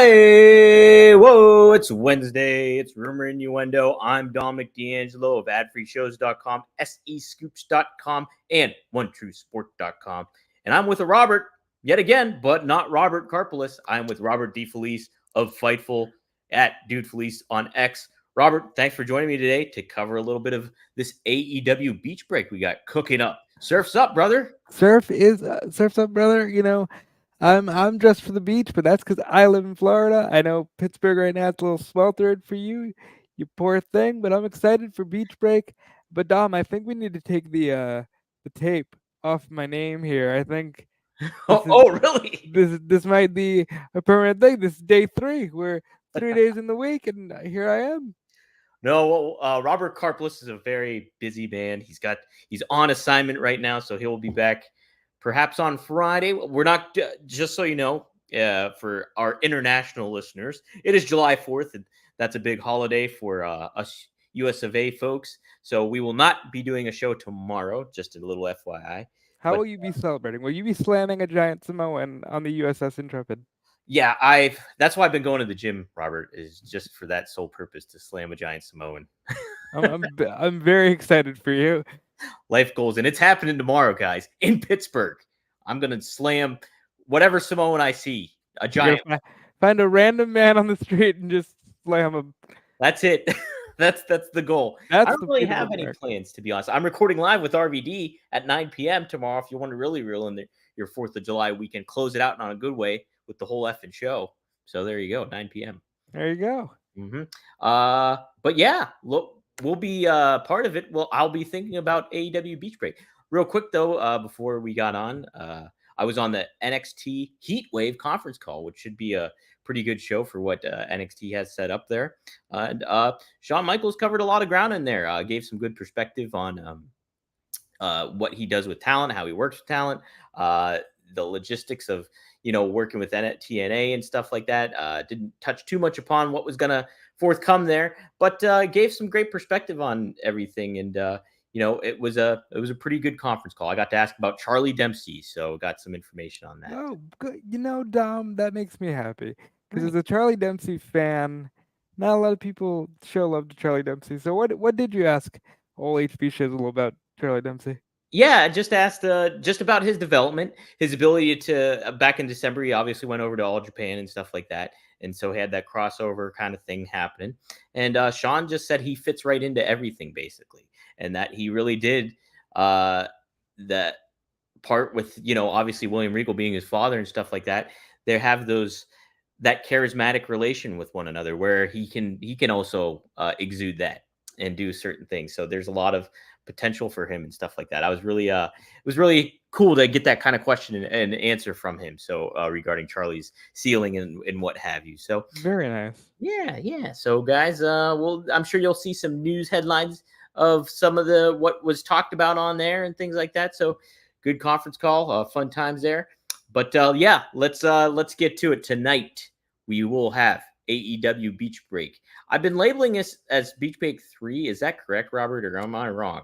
Hey, whoa, it's Wednesday. It's Rumor Innuendo. I'm Dominic DeAngelo of adfreeshows.com, SEScoops.com, and OneTrueSport.com. And I'm with a Robert, yet again, but not Robert Karpelis. I'm with Robert Defelice of Fightful at Defelice on X. Robert, thanks for joining me today to cover a little bit of this AEW beach break we got cooking up. Surf's up, brother. Surf's up, brother. I'm dressed for the beach, but that's because I live in Florida. I know Pittsburgh right now it's a little sweltered for you, you poor thing. But I'm excited for beach break. But Dom, I think we need to take the tape off my name here. I think this is Really? this might be a permanent thing. This is day 3. We're 3 days in the week, and here I am. No, Robert Karpelis is a very busy man. He's on assignment right now, so he'll be back perhaps on Friday. We're not just so you know, for our international listeners, it is July 4th, and that's a big holiday for us US of A folks. So we will not be doing a show tomorrow. Just a little FYI. How But will you be celebrating? Will you be slamming a giant Samoan on the USS Intrepid? yeah, that's why I've been going to the gym, Robert, is just for that sole purpose to slam a giant Samoan. I'm very excited for you. Life goals, and it's happening tomorrow, guys, in Pittsburgh. I'm gonna slam whatever Samoan I see, a giant. Find a random man on the street and just slam him. That's it. that's the goal. That's I don't the really freedom have of any America. plans, to be honest. I'm recording live with RVD at 9 p.m. tomorrow. If you want to really reel in your 4th of July weekend, close it out on a good way with the whole effing show. So there you go, 9 p.m. There you go. But yeah, look, we'll be part of it. Well, I'll be thinking about AEW Beach Break. Real quick though, before we got on, I was on the NXT Heatwave conference call, which should be a pretty good show for what NXT has set up there. And Shawn Michaels covered a lot of ground in there. Gave some good perspective on what he does with talent, how he works with talent, the logistics of working with TNA and stuff like that. Didn't touch too much upon what was gonna forthcome there, but gave some great perspective on everything. And it was a pretty good conference call. I got to ask about Charlie Dempsey, so got some information on that. Oh, good. Dom, that makes me happy because Right. as a Charlie Dempsey fan, not a lot of people show love to Charlie Dempsey. So what did you ask old HB Shizzle about Charlie Dempsey? Yeah, just asked just about his development, his ability to back in December. He obviously went over to All Japan and stuff like that, and so he had that crossover kind of thing happening. And Sean just said he fits right into everything basically, and that he really did that part with obviously William Regal being his father and stuff like that. They have that charismatic relation with one another where he can also exude that and do certain things. So there's a lot of potential for him and stuff like that. I was really it was really cool to get that kind of question and answer from him. So regarding Charlie's ceiling and what have you. So Very nice. yeah. So guys, well, I'm sure you'll see some news headlines of some of what was talked about on there and things like that. So good conference call, fun times there. But yeah, let's get to it tonight. We will have AEW Beach Break. I've been labeling this as Beach Break 3. Is that correct, Robert, or am I wrong?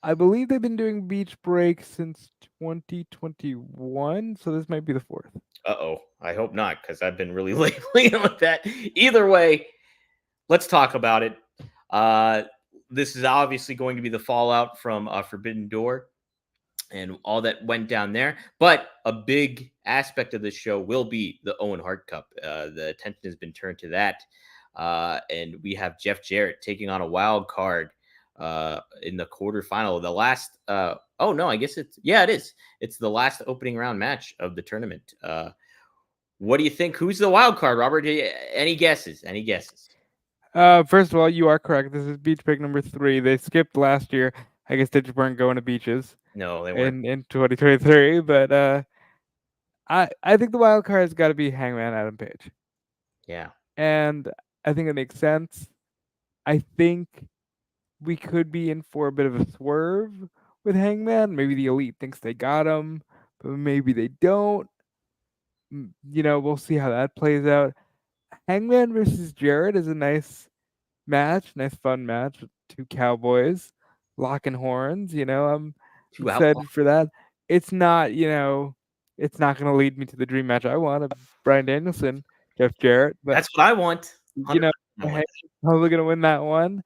I believe they've been doing Beach Break since 2021, so this might be the 4th. I hope not, because I've been really labeling it with that. Either way, let's talk about it. This is obviously going to be the fallout from Forbidden Door and all that went down there. But a big aspect of this show will be the Owen Hart Cup. The attention has been turned to that. And we have Jeff Jarrett taking on a wild card in the quarterfinal. The last, I guess it is. It's the last opening round match of the tournament. What do you think? Who's the wild card, Robert? Any guesses? First of all, you are correct. This is Beach Break number 3. They skipped last year. I guess they just weren't going to beaches. No, they weren't. In 2023, but I think the wild card has got to be Hangman Adam Page. Yeah. And I think it makes sense. I think we could be in for a bit of a swerve with Hangman. Maybe the Elite thinks they got him, but maybe they don't. We'll see how that plays out. Hangman versus Jarrett is a nice match, nice fun match with two cowboys locking horns. I'm excited for that. It's not, it's not going to lead me to the dream match I want of Bryan Danielson, Jeff Jarrett. But That's what I want. you 100% know, I want Hangman's that. probably going to win that one.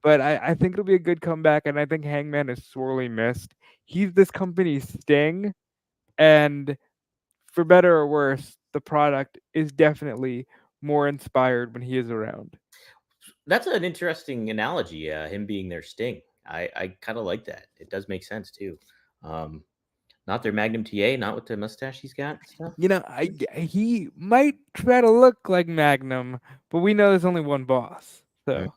But I think it'll be a good comeback, and I think Hangman is sorely missed. He's this company's Sting, and for better or worse, the product is definitely more inspired when he is around. That's an interesting analogy, him being their Sting. I kind of like that. It does make sense too. Um, not their Magnum TA, not with the mustache he's got and stuff. He might try to look like Magnum, but we know there's only one boss, Mm, so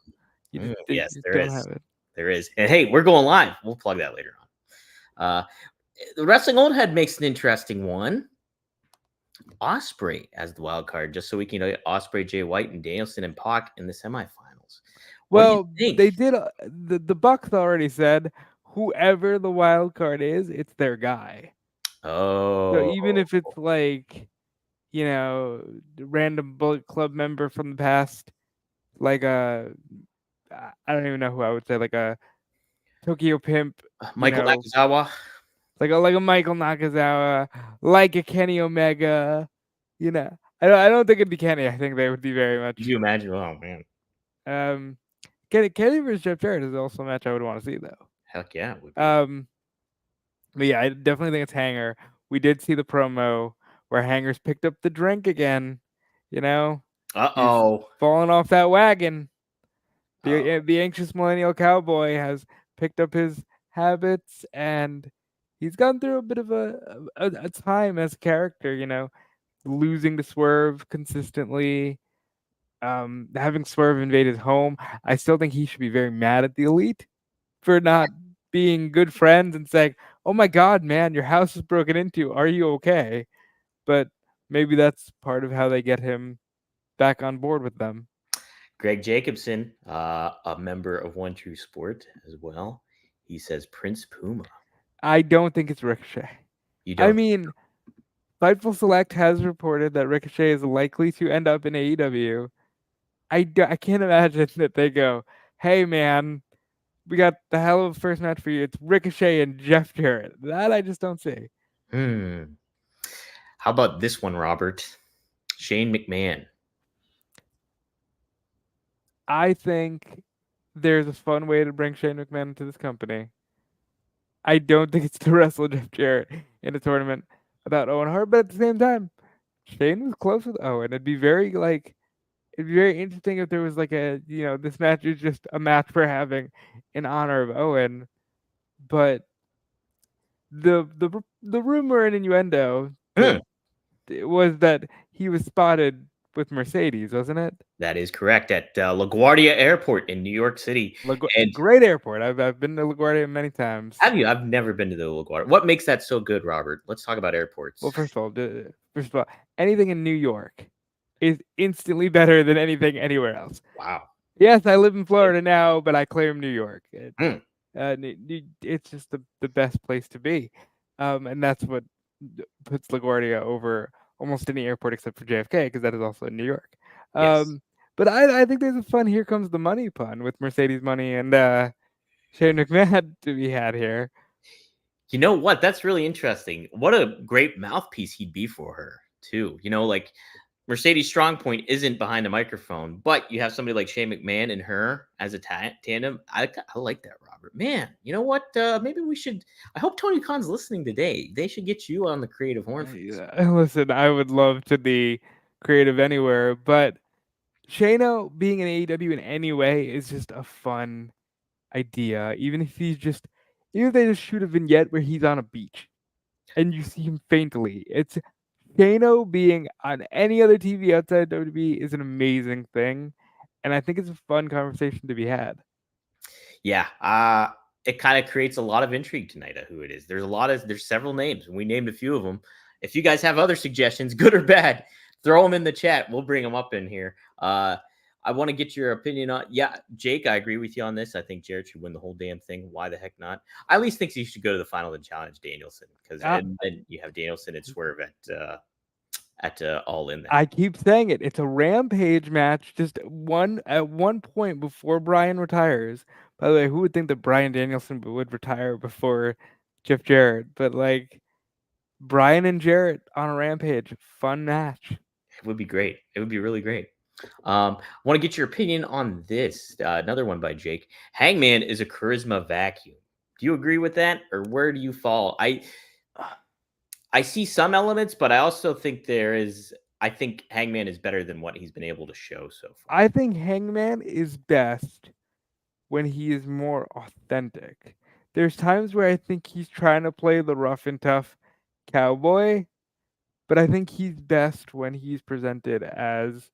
you yes, just there don't is. have it. There is. And hey, we're going live. We'll plug that later on. The Wrestling Old Head makes an interesting one. Osprey as the wild card, just so we can get Osprey, Jay White, and Danielson and Pac in the semifinals. What do you Well, think? they did. The Bucks already said whoever the wild card is, it's their guy. So Oh, even if it's like the random Bullet Club member from the past, like I don't even know who I would say, like a Tokyo Pimp, Michael Nakazawa. like a Michael Nakazawa, like a Kenny Omega, I don't think it'd be Kenny. I think they would be very Could much. you imagine? Oh man, Kenny versus Jeff Jarrett is also a match I would want to see though. heck yeah, it would be. But yeah, I definitely think it's Hanger. We did see the promo where Hanger's picked up the drink again. He's Uh-oh. falling off that wagon. Uh, The anxious millennial cowboy has picked up his habits, and he's gone through a bit of a time as a character. Losing to Swerve consistently, having Swerve invade his home. I still think he should be very mad at the Elite for not being good friends and saying, "Oh my God, man, your house is broken into. Are you okay?" But maybe that's part of how they get him back on board with them. Greg Jacobson, a member of One True Sport as well. He says Prince Puma. I don't think it's Ricochet. You I don't? mean, Fightful Select has reported that Ricochet is likely to end up in AEW. I can't imagine that they go, "Hey, man, we got the hell of a first match for you. It's Ricochet and Jeff Jarrett." That I just don't see. How about this one, Robert? Shane McMahon. I think there's a fun way to bring Shane McMahon into this company. I don't think it's to wrestle Jeff Jarrett in a tournament without Owen Hart, but at the same time, Shane was close with Owen. It'd be very interesting if there was like this match is just a match we're having in honor of Owen. But the rumor in Innuendo that Hmm. it was that he was spotted with Mercedes, wasn't it? That is correct at LaGuardia Airport in New York City. And Great airport. I've been to LaGuardia many times. have you? I've never been to the LaGuardia. What makes that so good, Robert? Let's talk about airports. Well, first of all, anything in New York is instantly better than anything anywhere else. Wow. Yes, I live in Florida now, but I claim New York. Hmm. It's just the best place to be, and that's what puts LaGuardia over almost any airport except for JFK, because that is also in New York. Yes. But I think there's a fun "Here Comes the Money" pun with Mercedes money and Shane McMahon to be had here. You know what? That's really interesting. What a great mouthpiece he'd be for her, too. Like Mercedes Strong Point isn't behind the microphone, but you have somebody like Shane McMahon and her as a tandem. I like that, Robert. Man, you know what? Maybe we should. I hope Tony Khan's listening today. They should get you on the creative horn for this. Listen, I would love to be creative anywhere, but Shano being in AEW in any way is just a fun idea. Even if they just shoot a vignette where he's on a beach and you see him faintly. It's Shano being on any other TV outside WWE is an amazing thing. And I think it's a fun conversation to be had. Yeah. It kind of creates a lot of intrigue tonight of who it is. There's several names, and we named a few of them. If you guys have other suggestions, good or bad, throw them in the chat. We'll bring them up in here. I want to get your opinion on. Yeah, Jake, I agree with you on this. I think Jarrett should win the whole damn thing. Why the heck not? I at least think he should go to the final and challenge Danielson, and then you have Danielson and Swerve at All In. I keep saying it. It's a Rampage match. Just at one point before Bryan retires. By the way, who would think that Bryan Danielson would retire before Jeff Jarrett? But Brian and Jarrett on a Rampage, fun match. It would be great. It would be really great. I want to get your opinion on this. Another one by Jake. Hangman is a charisma vacuum. Do you agree with that, or where do you fall? I see some elements, but I also think there is. I think Hangman is better than what he's been able to show so far. I think Hangman is best when he is more authentic. There's times where I think he's trying to play the rough and tough cowboy, but I think he's best when he's presented as,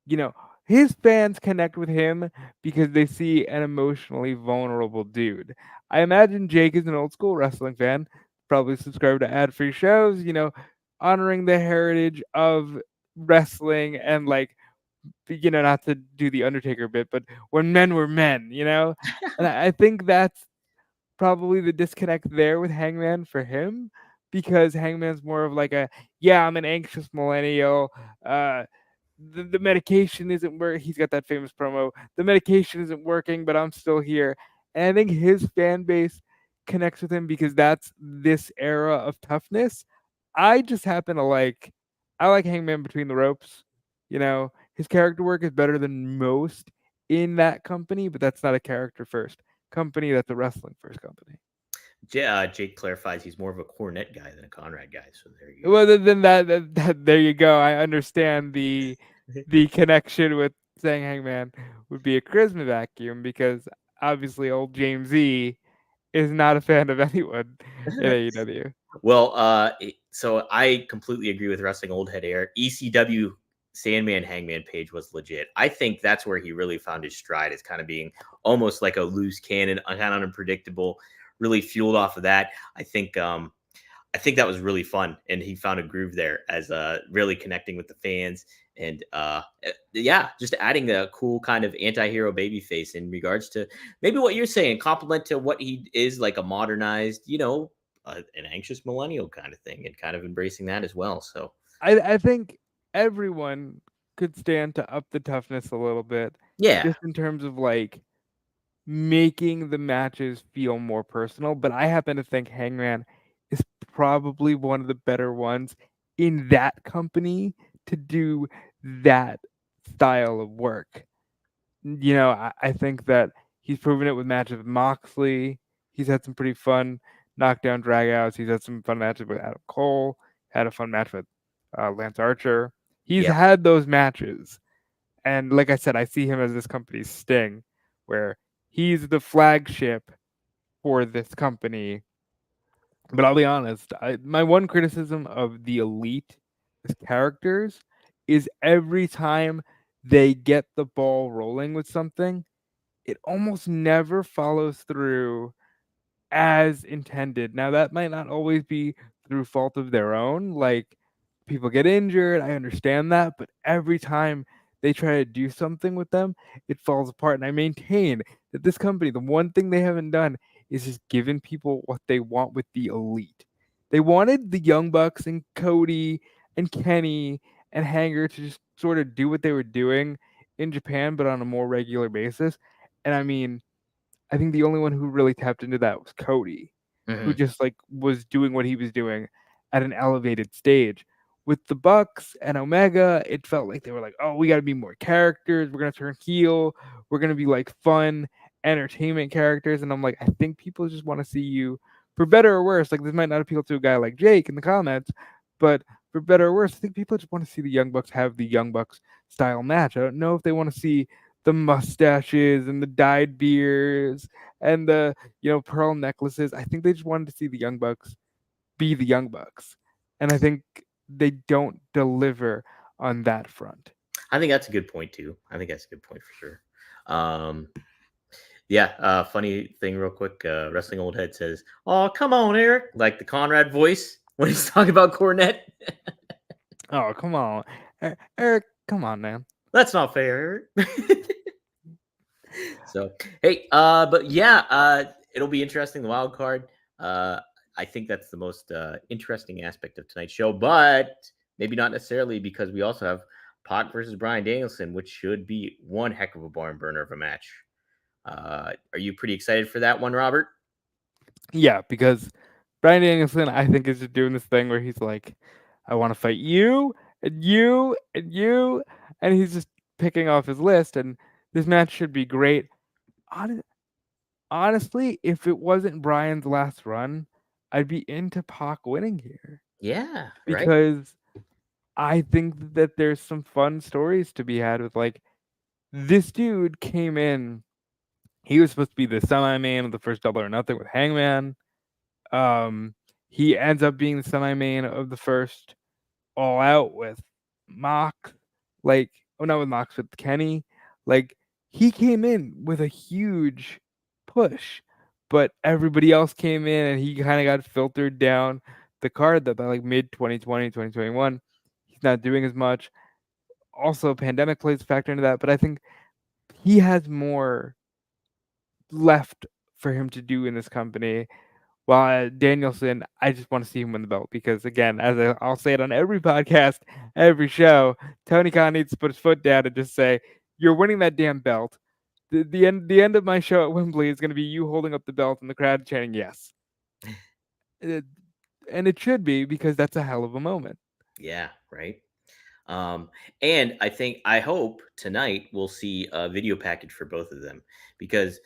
you know, his fans connect with him because they see an emotionally vulnerable dude. I imagine Jake is an old school wrestling fan, probably subscribed to ad free shows, honoring the heritage of wrestling and like, not to do the Undertaker bit, but when men were men. And I think that's probably the disconnect there with Hangman for him because Hangman's more of like yeah, I'm an anxious millennial. Uh, the medication isn't working. He's got that famous promo. The medication isn't working, but I'm still here. And I think his fan base connects with him because that's this era of toughness. I just happen to I like Hangman between the ropes. His character work is better than most in that company, but that's not a character first company. That's a wrestling first company. Jake clarifies he's more of a Cornette guy than a Conrad guy. So there you go. Well, then there you go. I understand the connection with saying Hangman would be a charisma vacuum because obviously old James E is not a fan of anyone in AEW. Well, so I completely agree with Wrestling Old Head Air. ECW Sandman Hangman page was legit. I think that's where he really found his stride, as kind of being almost like a loose cannon, kind of unpredictable, really fueled off of that. I think that was really fun, and he found a groove there as really connecting with the fans, and yeah, just adding a cool kind of anti-hero baby face in regards to maybe what you're saying, compliment to what he is, like a modernized, an anxious millennial kind of thing, and kind of embracing that as well. So I think everyone could stand to up the toughness a little bit, yeah. just in terms of like making the matches feel more personal. But I happen to think Hangman is probably one of the better ones in that company to do that style of work. I think that he's proven it with matches with Moxley. He's had some pretty fun knockdown dragouts. He's had some fun matches with Adam Cole. Had a fun match with Lance Archer. He's Yeah. had those matches. And like I said, I see him as this company's Sting, where he's the flagship for this company. But I'll be honest, my one criticism of the Elite as characters is every time they get the ball rolling with something, it almost never follows through as intended. Now, that might not always be through fault of their own. Like, people get injured. I understand that. But every time they try to do something with them, it falls apart. And I maintain that this company, the one thing they haven't done is just given people what they want with the Elite. They wanted the Young Bucks and Cody and Kenny and Hanger to just sort of do what they were doing in Japan, but on a more regular basis. And I mean, I think the only one who really tapped into that was Cody, who Hmm. just like was doing what he was doing at an elevated stage. With the Bucks and Omega, it felt like they were like, "Oh, we got to be more characters. We're gonna turn heel. We're gonna be like fun entertainment characters." And I'm like, I think people just want to see you, for better or worse. Like this might not appeal to a guy like Jake in the comments, but for better or worse, I think people just want to see the Young Bucks have the Young Bucks style match. I don't know if they want to see the mustaches and the dyed beards and the pearl necklaces. I think they just wanted to see the Young Bucks be the Young Bucks, and I think they don't deliver on that front. I think that's a good point too. I think that's a good point for sure. Um, Yeah, funny thing, real quick. Wrestling Old Head says, "Oh, come on, Eric!" Like the Conrad voice when he's talking about Cornette. Oh, come on, Eric, come on, man. That's not fair, Eric. So, hey, but yeah, it'll be interesting. The wild card. Uh, I think that's the most interesting aspect of tonight's show, but maybe not necessarily, because we also have Pac versus Brian Danielson, which should be one heck of a barn burner of a match. Are you pretty excited for that one, Robert? Yeah, because Bryan Danielson, I think, is just doing this thing where he's like, I want to fight you and you and you, and he's just picking off his list. And this match should be great. Hon- Honestly, if it wasn't Bryan's last run, I'd be into Pac winning here Yeah, right. because I think that there's some fun stories to be had with like this dude came in. He was supposed to be the semi main of the first Double or Nothing with Hangman. Um, he ends up being the semi main of the first All Out with Mox. Like, oh, not with Mox, with Kenny. Like, he came in with a huge push, but everybody else came in and he kind of got filtered down the card that by like mid 2020, 2021, he's not doing as much. Also, pandemic plays a factor into that, but I think he has more left for him to do in this company. While Danielson, I just want to see him win the belt because, again, I'll say it on every podcast, every show, Tony Khan needs to put his foot down and just say, "You're winning that damn belt." The end of my show at Wembley is going to be you holding up the belt and the crowd chanting yes, It- and it should be because that's a hell of a moment. Yeah, right. Um, and I hope tonight we'll see a video package for both of them because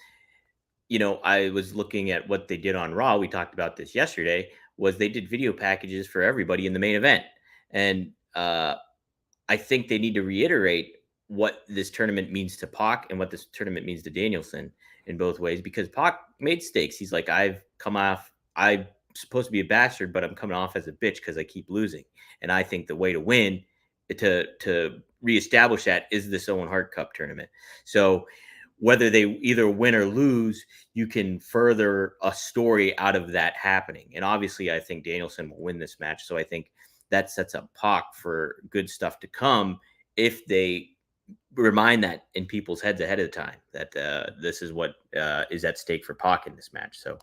I was looking at what they did on Raw. We talked about this yesterday. Was they did video packages for everybody in the main event, and I think they need to reiterate what this tournament means to Pac and what this tournament means to Danielson in both ways because Pac made stakes. He's like, I'm supposed to be a bastard, but I'm coming off as a bitch because I keep losing. And I think the way to win to reestablish that is this Owen Hart Cup tournament. So whether they either win or lose, you can further a story out of that happening. And obviously, I think Danielson will win this match. So I think that sets up Pac for good stuff to come if they remind that in people's heads ahead of time that this is what is at stake for Pac in this match. So,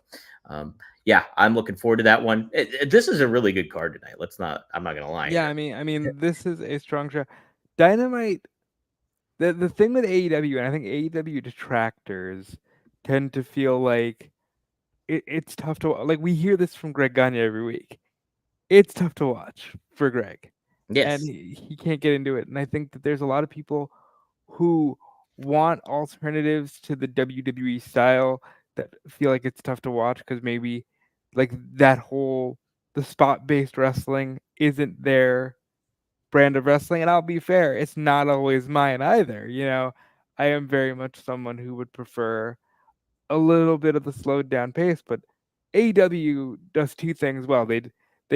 yeah, I'm looking forward to that one. This is a really good card tonight. I'm not going to lie Yeah, here. I mean, this is a strong show. Dynamite. The thing with AEW, and I think AEW detractors tend to feel like it's tough to like. We hear this from Greg Gagne every week. It's tough to watch for Greg, and Yes. he can't get into it. And I think that there's a lot of people who want alternatives to the WWE style that feel like it's tough to watch because maybe like that whole the spot based wrestling isn't their brand of wrestling. And I'll be fair, it's not always mine either. I am very much someone who would prefer a little bit of the slowed down pace, but AEW does two things well. They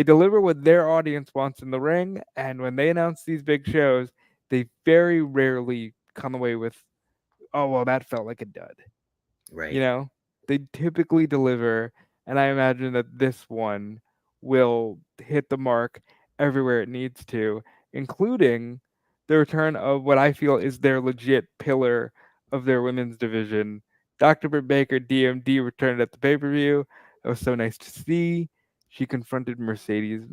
deliver what their audience wants in the ring, and when they announce these big shows, they very rarely come away with, "Oh, well, that felt like a dud." You Right. know, they typically deliver, and I imagine that this one will hit the mark everywhere it needs to, including the return of what I feel is their legit pillar of their women's division. Dr. Britt Baker, DMD, returned at the pay per view. It was so nice to see. She confronted Mercedes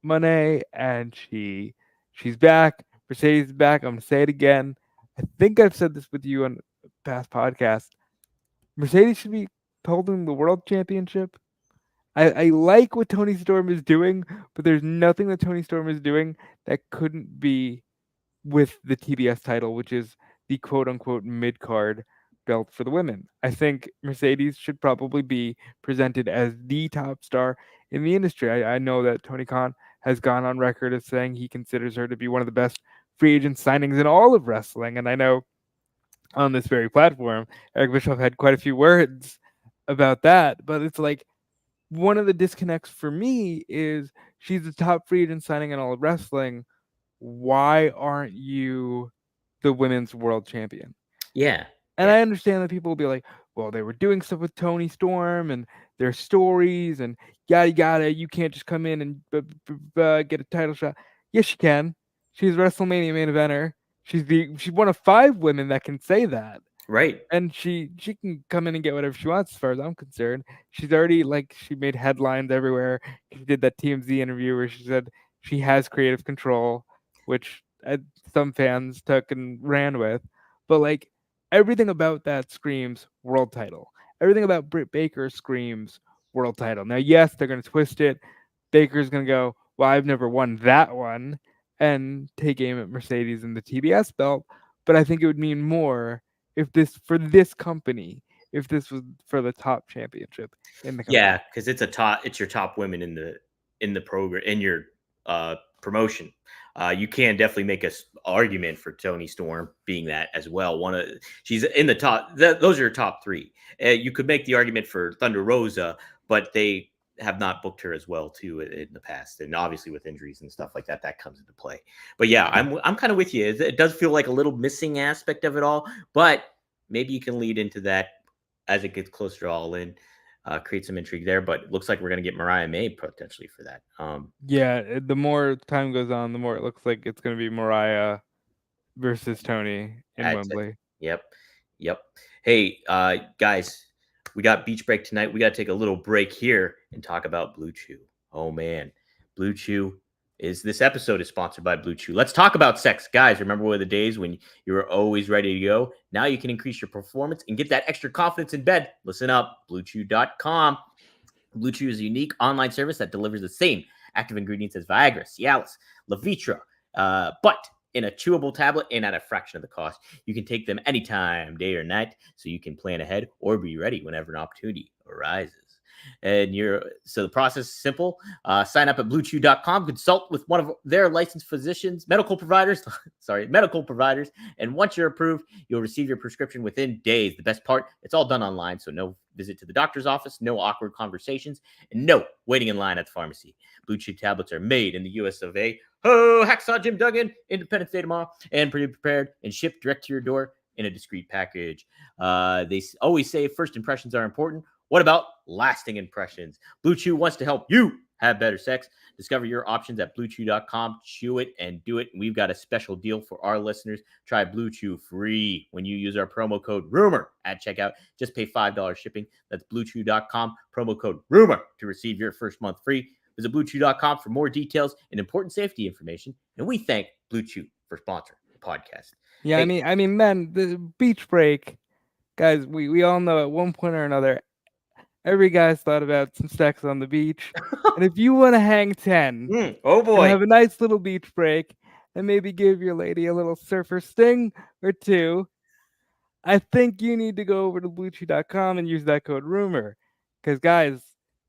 Moné, and she's back. Mercedes is back. I'm gonna say it again. I think I've said this with you on past podcasts. Mercedes should be holding the world championship. I like what Tony Storm is doing, but there's nothing that Tony Storm is doing that couldn't be with the TBS title, which is the quote unquote mid card belt for the women. I think Mercedes should probably be presented as the top star in the industry. I know that Tony Khan has gone on record as saying he considers her to be one of the best free agent signings in all of wrestling. And I know on this very platform, Eric Bischoff had quite a few words about that. But it's like one of the disconnects for me is she's the top free agent signing in all of wrestling. Why aren't you the women's world champion? Yeah. And Yeah. I understand that people will be like, well, they were doing stuff with Tony Storm and their stories and yada yada. You can't just come in and get a title shot. Yes, you can. She's a WrestleMania main eventer. She's one of 5 women that can say that, Right. and she can come in and get whatever she wants as far as I'm concerned. She's already like she made headlines everywhere. She did that TMZ interview where she said she has creative control, which some fans took and ran with. But like everything about that screams world title. Everything about Britt Baker screams world title. Now, yes, they're going to twist it. Baker's going to go, well, I've never won that one, and take aim at Mercedes and the TBS belt. But I think it would mean more if this, for this company, if this was for the top championship in the company. Yeah, because it's your top women in the program, in your promotion. You can definitely make an argument for Toni Storm being that as well. She's in the top. Those are your top three. You could make the argument for Thunder Rosa, but they have not booked her as well too in the past, and obviously with injuries and stuff like that, that comes into play. But yeah, I'm kind of with you. It does feel like a little missing aspect of it all, but maybe you can lead into that as it gets closer to All In. Create some intrigue there, but it looks like we're going to get Mariah May potentially for that. Yeah, the more time goes on, the more it looks like it's going to be Mariah versus Toni in Wembley. Yep. Hey, guys, we got beach break tonight. We got to take a little break here and talk about Blue Chew. Oh man, Blue Chew this episode is sponsored by Blue Chew. Let's talk about sex, guys. Remember one of the days when you were always ready to go? Now you can increase your performance and get that extra confidence in bed. Listen up, BlueChew.com. Blue Chew is a unique online service that delivers the same active ingredients as Viagra, Cialis, Levitra, but in a chewable tablet and at a fraction of the cost. You can take them anytime, day or night, so you can plan ahead or be ready whenever an opportunity arises. And so the process is simple. Sign up at BlueChew.com, consult with one of their licensed physicians, medical providers. And once you're approved, you'll receive your prescription within days. The best part, it's all done online, so no visit to the doctor's office, no awkward conversations, and no waiting in line at the pharmacy. Blue Chew tablets are made in the US of A. Hacksaw Jim Duggan, Independence Day tomorrow, and pre-prepared and shipped direct to your door in a discreet package. They always say first impressions are important. What about lasting impressions? Blue Chew wants to help you have better sex. Discover your options at BlueChew.com. Chew it and do it. And we've got a special deal for our listeners. Try Blue Chew free when you use our promo code RUMOR at checkout. Just pay $5 shipping. That's BlueChew.com. Promo code RUMOR to receive your first month free. Visit BlueChew.com for more details and important safety information. And we thank Blue Chew for sponsoring the podcast. Yeah, hey, I mean, man, the beach break, guys. We all know at one point or another, every guy's thought about some sex on the beach. And if you want to hang 10, oh boy, and have a nice little beach break, and maybe give your lady a little surfer sting or two, I think you need to go over to BlueChew.com and use that code RUMOR. Because, guys,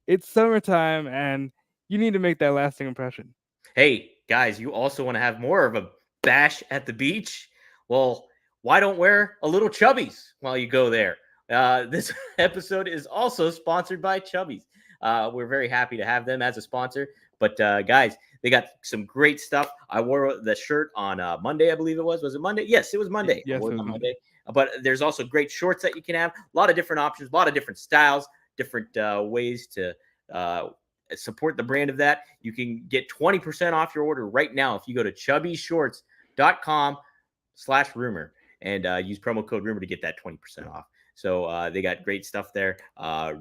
it's summertime, and you need to make that lasting impression. Hey, guys, you also want to have more of a bash at the beach? Well, why don't wear a little Chubbies while you go there? This episode is also sponsored by Chubbies. We're very happy to have them as a sponsor. But guys, they got some great stuff. I wore the shirt on Monday, I believe it was. Was it Monday? Yes, it was Monday. Yes, it was Monday. But there's also great shorts that you can have. A lot of different options, a lot of different styles, different ways to support the brand of that. You can get 20% off your order right now if you go to chubbyshorts.com/rumor and use promo code rumor to get that 20% off. So they got great stuff there,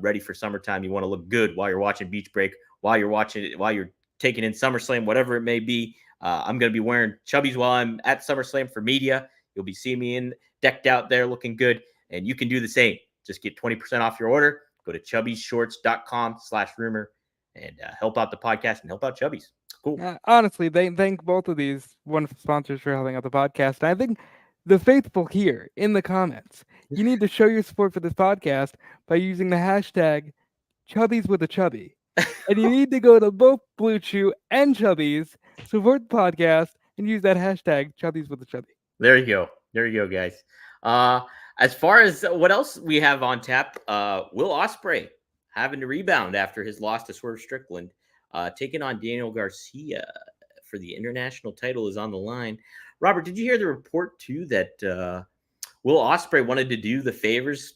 ready for summertime. You want to look good while you're watching Beach Break, while you're taking in SummerSlam, whatever it may be. I'm going to be wearing Chubbies while I'm at SummerSlam for media. You'll be seeing me decked out there looking good, and you can do the same. Just get 20% off your order. Go to chubbyshorts.com/rumor and help out the podcast and help out Chubbies. Cool. Honestly, they thank both of these wonderful sponsors for helping out the podcast. And I think the faithful here in the comments, you need to show your support for this podcast by using the hashtag Chubbies with a Chubby. And you need to go to both Blue Chew and Chubbies, support the podcast, and use that hashtag Chubbies with a Chubby. There you go, guys. As far as what else we have on tap, Will Ospreay having to rebound after his loss to Swerve Strickland, taking on Daniel Garcia for the international title is on the line. Robert, did you hear the report too that Will Ospreay wanted to do the favors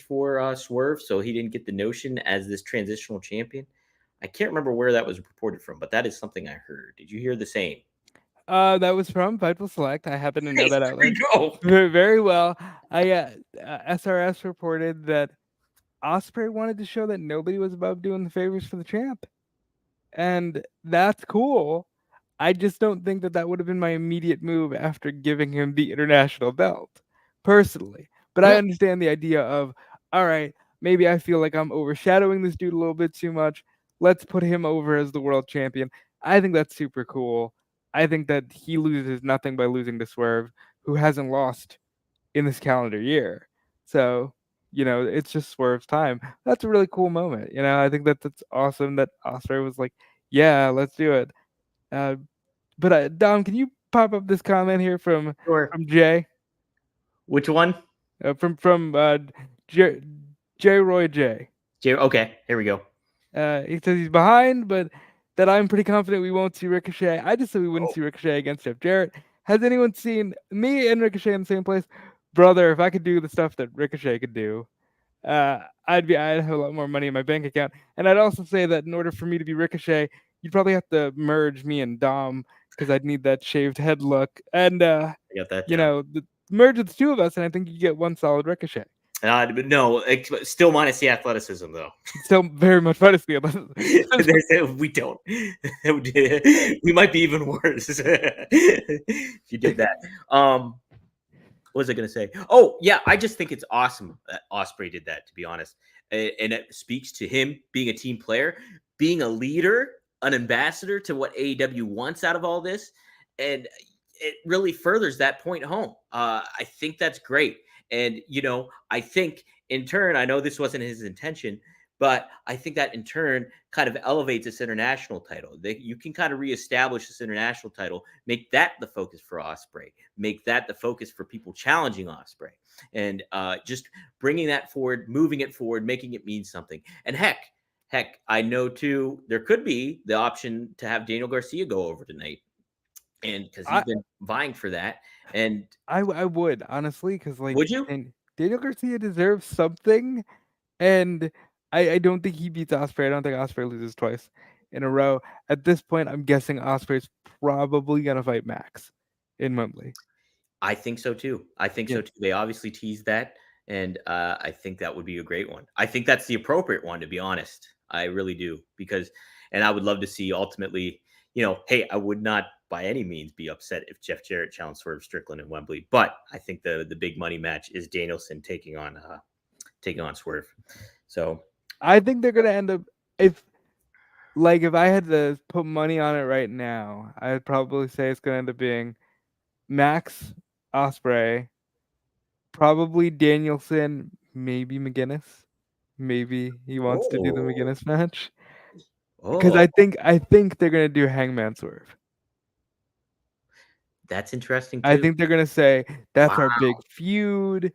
for Swerve, so he didn't get the notion as this transitional champion? I can't remember where that was reported from, but that is something I heard. Did you hear the same? That was from Fightful Select. I happen to know that outlet very well. SRS reported that Ospreay wanted to show that nobody was above doing the favors for the champ, and that's cool. I just don't think that would have been my immediate move after giving him the international belt, personally. But I understand the idea of, all right, maybe I feel like I'm overshadowing this dude a little bit too much. Let's put him over as the world champion. I think that's super cool. I think that he loses nothing by losing to Swerve, who hasn't lost in this calendar year. So, it's just Swerve's time. That's a really cool moment. I think that's awesome that Osprey was like, yeah, let's do it. Uh, but Dom, can you pop up this comment here from Sure. Jay? Which one? From J Roy J. Okay, here we go. He says he's behind, but that I'm pretty confident we won't see Ricochet. I just said we wouldn't Oh, see Ricochet against Jeff Jarrett. Has anyone seen me and Ricochet in the same place? Brother, if I could do the stuff that Ricochet could do, I'd have a lot more money in my bank account. And I'd also say that in order for me to be Ricochet, you'd probably have to merge me and Dom because I'd need that shaved head look. And I got that down. merge the two of us, and I think you get one solid Ricochet. But no, still minus the athleticism though. Still very much fun to see. We don't. We might be even worse if you did that. What was I going to say? Oh, yeah, I just think it's awesome that Osprey did that, to be honest. And it speaks to him being a team player, being a leader, an ambassador to what AEW wants out of all this. And it really furthers that point home. I think that's great. And, I think in turn, I know this wasn't his intention, but I think that in turn kind of elevates this international title. You can kind of reestablish this international title, make that the focus for Osprey, make that the focus for people challenging Osprey, and just bringing that forward, moving it forward, making it mean something. And heck, I know too, there could be the option to have Daniel Garcia go over tonight, and because he's been vying for that. And I would honestly, because would you? and Daniel Garcia deserves something, and I don't think he beats Osprey. I don't think Osprey loses twice in a row. At this point, I'm guessing Osprey's probably gonna fight Max in Wembley. I think so too. I think Yeah. so too. They obviously teased that, and I think that would be a great one. I think that's the appropriate one, to be honest. I really do, and I would love to see ultimately. Hey, I would not by any means be upset if Jeff Jarrett challenged Swerve Strickland in Wembley, but I think the big money match is Danielson taking on Swerve. So I think they're gonna end up if I had to put money on it right now, I'd probably say it's gonna end up being Max Osprey, probably Danielson, maybe McGinnis. Maybe he wants to do the Oh, McGinnis match. Because oh, I think they're gonna do Hangman Swerve. that's interesting I too. think they're gonna say that's our Wow. big feud.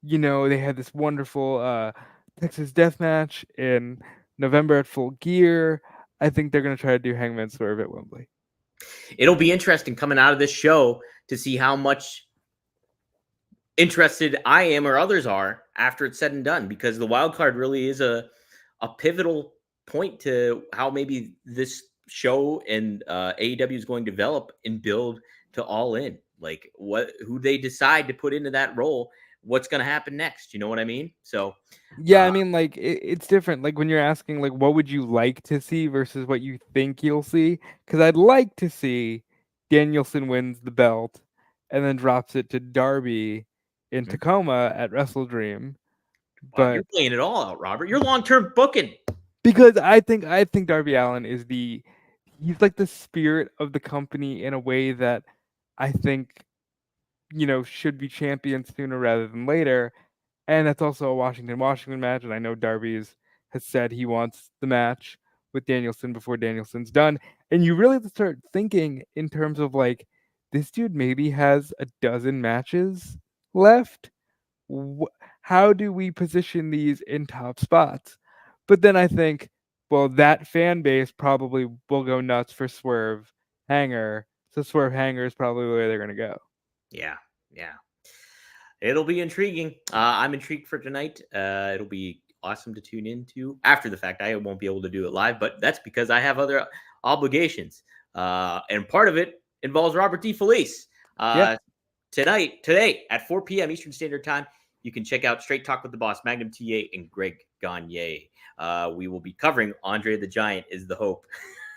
They had this wonderful Texas Death Match in November at Full Gear. I think they're gonna try to do Hangman Swerve at Wembley. It'll be interesting coming out of this show to see how much interested I am or others are after it's said and done, because the wild card really is a pivotal point to how maybe this show and AEW is going to develop and build to All In. Like who they decide to put into that role, what's going to happen next. You know what I mean? So Yeah, I mean, it's different. Like when you're asking, what would you like to see versus what you think you'll see? Because I'd like to see Danielson wins the belt and then drops it to Darby in Tacoma at Wrestle Dream. wow, you're But playing it all out, Robert. You're long-term booking. because I think Darby Allin he's like the spirit of the company in a way that I think should be championed sooner rather than later. And that's also a Washington match, and I know has said he wants the match with Danielson before Danielson's done. And you really have to start thinking in terms of this dude maybe has a dozen matches left. How do we position these in top spots? But then I think, well, that fan base probably will go nuts for Swerve Hanger. So Swerve Hanger is probably where they're gonna go. Yeah, yeah. It'll be intriguing. I'm intrigued for tonight. It'll be awesome to tune into after the fact. I won't be able to do it live, but that's because I have other obligations. And part of it involves Robert Defelice. Yeah. Today at 4 p.m. Eastern Standard Time, you can check out Straight Talk with the Boss, Magnum TA, and Greg Gagne. We will be covering Andre the Giant is the hope.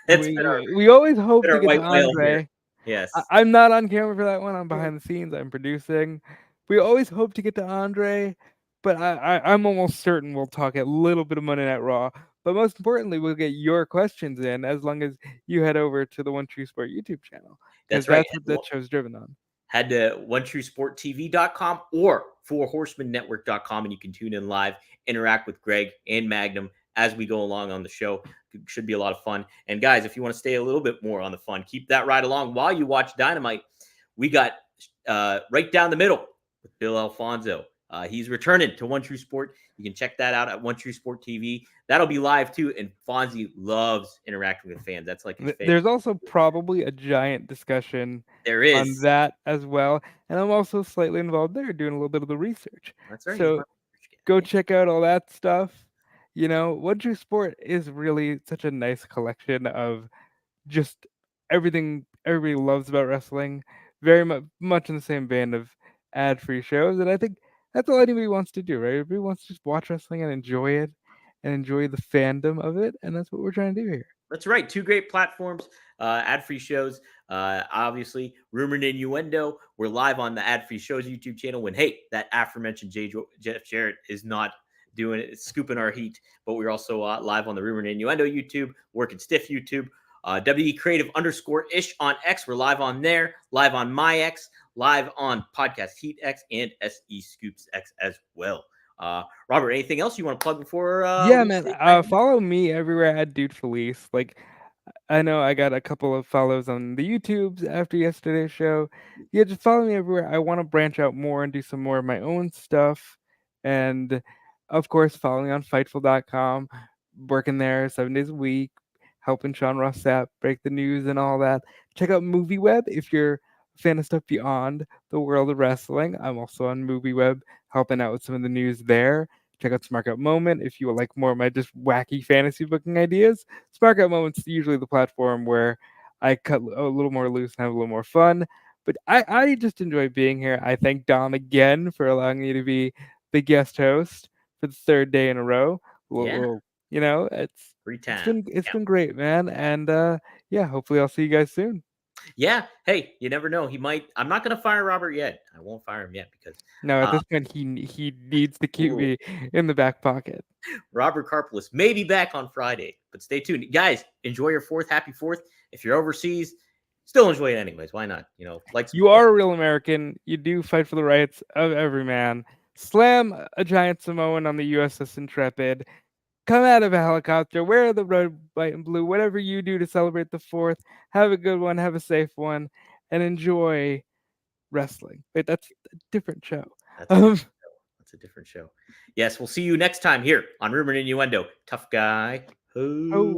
We always hope to get to Andre. Yes. I'm not on camera for that one. I'm behind the scenes. I'm producing. We always hope to get to Andre. but I'm almost certain we'll talk a little bit of Monday Night Raw. But most importantly, we'll get your questions in as long as you head over to the One True Sport YouTube channel because That's right. that's what that show's driven on. Head to OneTrueSportTV.com or FourHorsemenNetwork.com, and you can tune in live, interact with Greg and Magnum as we go along on the show. It should be a lot of fun. And guys, if you want to stay a little bit more on the fun, keep that ride along while you watch Dynamite. We got right down the middle with Bill Alfonso. He's returning to One True Sport. You can check that out at One True Sport TV. That'll be live too. And Fonzie loves interacting with fans. That's like his favorite. There's also probably a giant discussion There on is. that as well. And I'm also slightly involved there doing a little bit of the research. That's right. So go check out all that stuff. You know, One True Sport is really such a nice collection of just everything everybody loves about wrestling. Very much in the same vein of ad-free shows. And I think that's all anybody wants to do, right? Everybody wants to just watch wrestling and enjoy it and enjoy the fandom of it. And that's what we're trying to do here. That's right. Two great platforms, ad-free shows. Obviously, Rumor and Innuendo. We're live on the ad-free shows YouTube channel. When that aforementioned Jeff Jarrett is not doing it, scooping our heat, but we're also live on the Rumor and Innuendo YouTube, Working Stiff YouTube, WE Creative _ish on X. We're live on there, live on my X, live on Podcast Heat X and SE Scoops X as well. Robert, anything else you want to plug before? Yeah, man. Follow me everywhere at Defelice. Like, I know I got a couple of follows on the YouTubes after yesterday's show. Yeah, just follow me everywhere. I want to branch out more and do some more of my own stuff. And of course, follow me on Fightful.com. Working there 7 days a week, helping Sean Ross Sapp break the news and all that. Check out MovieWeb if you're a fan of stuff beyond the world of wrestling. I'm also on MovieWeb, helping out with some of the news there. Check out Smart Out Moment if you would like more of my just wacky fantasy booking ideas. Smart Out Moment's usually the platform where I cut a little more loose and have a little more fun. But I just enjoy being here. I thank Dom again for allowing me to be the guest host for the third day in a row. You know, it's been great, man. And yeah, hopefully I'll see you guys soon. Yeah. Hey, you never know. He might. I'm not going to fire Robert yet. I won't fire him yet because no, at this point he needs to keep me in the back pocket. Robert Karpelis may be back on Friday, but stay tuned, guys. Enjoy your 4th. Happy 4th. If you're overseas, still enjoy it anyways. Why not? You know, like you are a real American. You do fight for the rights of every man. Slam a giant Samoan on the USS Intrepid. Come out of a helicopter, wear the red, white, and blue, whatever you do to celebrate the 4th. Have a good one, have a safe one, and enjoy wrestling. Wait, that's a different show. That's a different show. Yes, we'll see you next time here on Rumor and Innuendo. Tough guy. Oh.